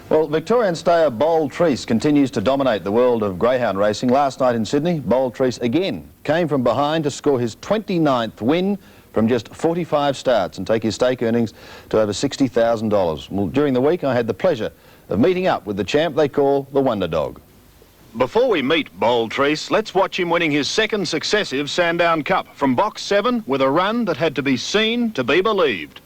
Well, Victorian stayer Bold Trease continues to dominate the world of greyhound racing. Last night in Sydney, Bold Trease again came from behind to score his 29th win from just 45 starts and take his stake earnings to over $60,000. Well, during the week I had the pleasure of meeting up with the champ they call the Wonder Dog. Before we meet Bold Trease, let's watch him winning his second successive Sandown Cup from box 7 with a run that had to be seen to be believed.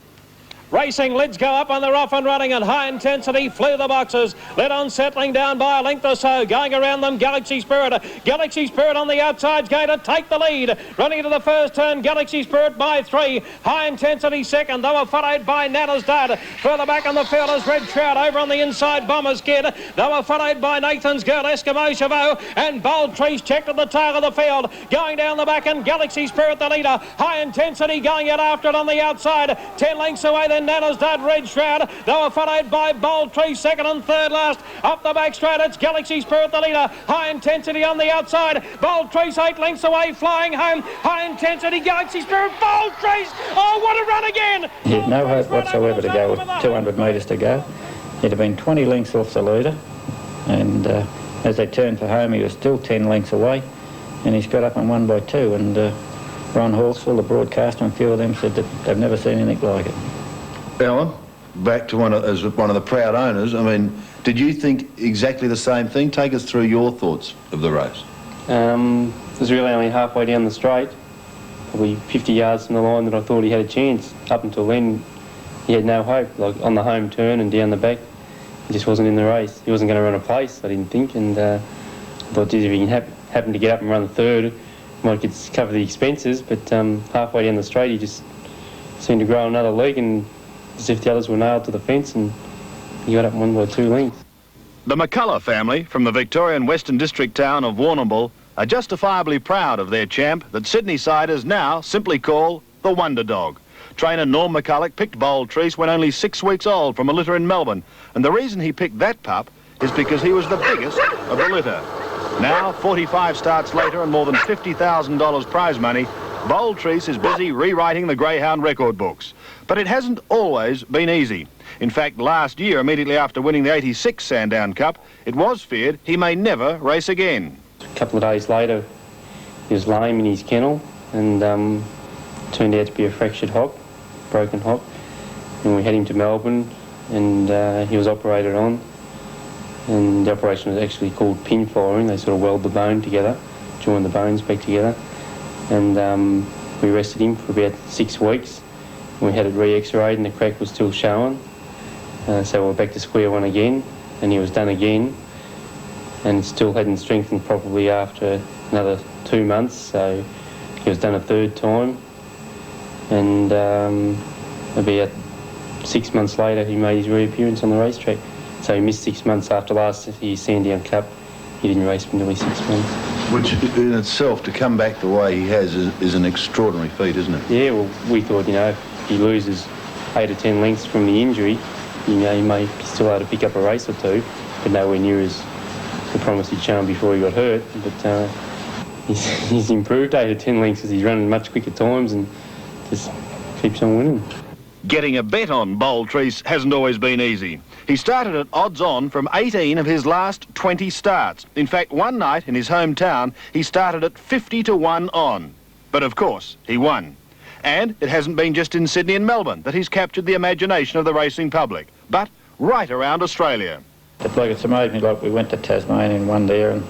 Racing lids go up and they're off and running at high intensity, flew the boxes, led on settling down by a length or so, going around them Galaxy Spirit. Galaxy Spirit on the outside's going to take the lead, running into the first turn, Galaxy Spirit by 3, high intensity second, they were followed by Nana's Dad. Further back on the field is Red Trout, over on the inside Bomber's Kid, they were followed by Nathan's Girl, Eskimo Chavo, and Bold Trease checked at the tail of the field, going down the back and Galaxy Spirit the leader, high intensity going out after it on the outside, 10 lengths away then Nana's Dad, Red Shroud. They were followed by Bold Trease, second and third last. Up the back straight, it's Galaxy Spirit, the leader. High intensity on the outside. Bold Trease 8 lengths away, flying home. High intensity, Galaxy Spirit, Bold Trease. Oh, what a run again! He had no hope whatsoever to go with 200 metres to go. He'd have been 20 lengths off the leader. And as they turned for home, he was still 10 lengths away. And he's got up and won by 2. And Ron Horsfall, the broadcaster, and a few of them said that they've never seen anything like it. Alan, back to one of the proud owners, I mean, did you think exactly the same thing? Take us through your thoughts of the race. It was really only halfway down the straight, probably 50 yards from the line, that I thought he had a chance. Up until then, he had no hope. Like on the home turn and down the back, he just wasn't in the race. He wasn't going to run a place, I didn't think, and I thought, geez, if he can happen to get up and run the third, he might get to cover the expenses, but halfway down the straight, he just seemed to grow another leg, and as if the others were nailed to the fence, and he got up and won by 2 lengths. The McCullough family from the Victorian Western District town of Warrnambool are justifiably proud of their champ that Sydney-siders now simply call the Wonder Dog. Trainer Norm McCullough picked Bold Trease when only 6 weeks old from a litter in Melbourne, and the reason he picked that pup is because he was the biggest of the litter. Now, 45 starts later and more than $50,000 prize money, Bold Trease is busy rewriting the greyhound record books. But it hasn't always been easy. In fact, last year, immediately after winning the '86 Sandown Cup, it was feared he may never race again. A couple of days later, he was lame in his kennel, and turned out to be a fractured hop, broken hop. And we had him to Melbourne, and he was operated on. And the operation was actually called pin firing. They sort of weld the bone together, join the bones back together. And we rested him for about 6 weeks. We had it re-x-rayed and the crack was still showing. So we're back to square one again, and he was done again. And still hadn't strengthened properly after another 2 months, so he was done a third time. And about 6 months later, he made his reappearance on the racetrack. So he missed 6 months after last year's Sandown Cup. He didn't race for nearly 6 months. Which in itself, to come back the way he has, is an extraordinary feat, isn't it? Yeah, well, we thought, you know, if he loses 8 or 10 lengths from the injury, you know, he may still able to pick up a race or two, but nowhere near as the promise he'd shown before he got hurt. But he's improved 8 or 10 lengths as he's running much quicker times and just keeps on winning. Getting a bet on Bold Trease hasn't always been easy. He started at odds-on from 18 of his last 20 starts. In fact, one night in his hometown, he started at 50 to 1 on. But of course, he won. And it hasn't been just in Sydney and Melbourne that he's captured the imagination of the racing public, but right around Australia. It's amazing, like we went to Tasmania and won there, and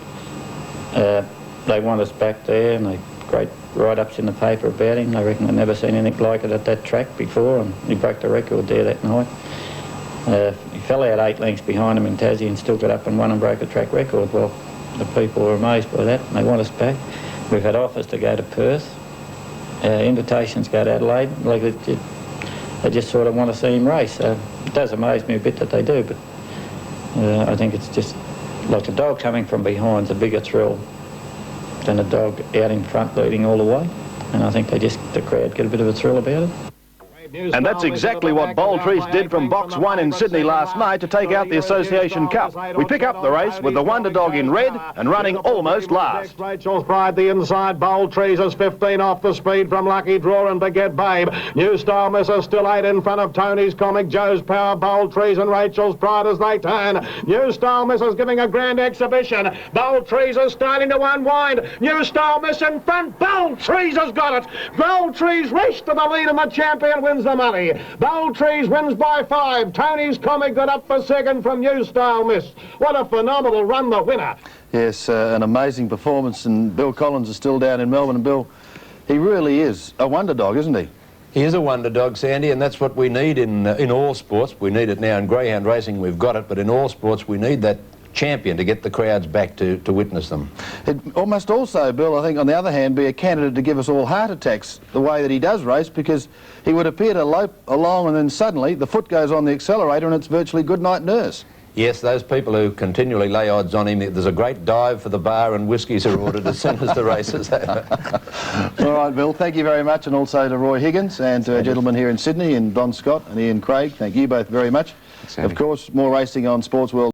they want us back there, and they great write-ups in the paper about him. They reckon they've never seen anything like it at that track before, and he broke the record there that night. He fell out 8 lengths behind him in Tassie and still got up and won and broke a track record. Well, the people were amazed by that, and they want us back. We've had offers to go to Perth, invitations to go to Adelaide. Like they just sort of want to see him race. It does amaze me a bit that they do, but I think it's just like a dog coming from behind's a bigger thrill than a dog out in front leading all the way. And I think the crowd get a bit of a thrill about it. And that's exactly what Bold Trease did from box 1 in Sydney last night to take out the Association Cup. We pick up the race with the Wonder Dog in red and running almost last. Rachel's Pride the inside. Bold Trease is 15 off the speed from Lucky Draw and Baguette Babe. New Style Miss is still 8 in front of Tony's Comic, Joe's Power, Bold Trease and Rachel's Pride as they turn. New Style Miss is giving a grand exhibition. Bold Trease is starting to unwind. New Style Miss in front. Bold Trease has got it. Bold Trease raced to the lead and the champion wins the money. Bold Trease wins by 5. Tony's Comic got up for second from New Style Miss. What a phenomenal run, the winner. Yes, an amazing performance, and Bill Collins is still down in Melbourne. And Bill, he really is a wonder dog, isn't he? He is a wonder dog, Sandy, and that's what we need in all sports. We need it now in greyhound racing, we've got it, but in all sports we need that champion to get the crowds back to witness them. It must also, Bill, I think, on the other hand, be a candidate to give us all heart attacks the way that he does race, because he would appear to lope along and then suddenly the foot goes on the accelerator and it's virtually good night nurse. Yes, those people who continually lay odds on him, there's a great dive for the bar and whiskies are ordered as soon as the race is over. All right, Bill, thank you very much, and also to Roy Higgins and to our gentlemen here in Sydney, and Don Scott and Ian Craig. Thank you both very much. Of course, more racing on Sports World.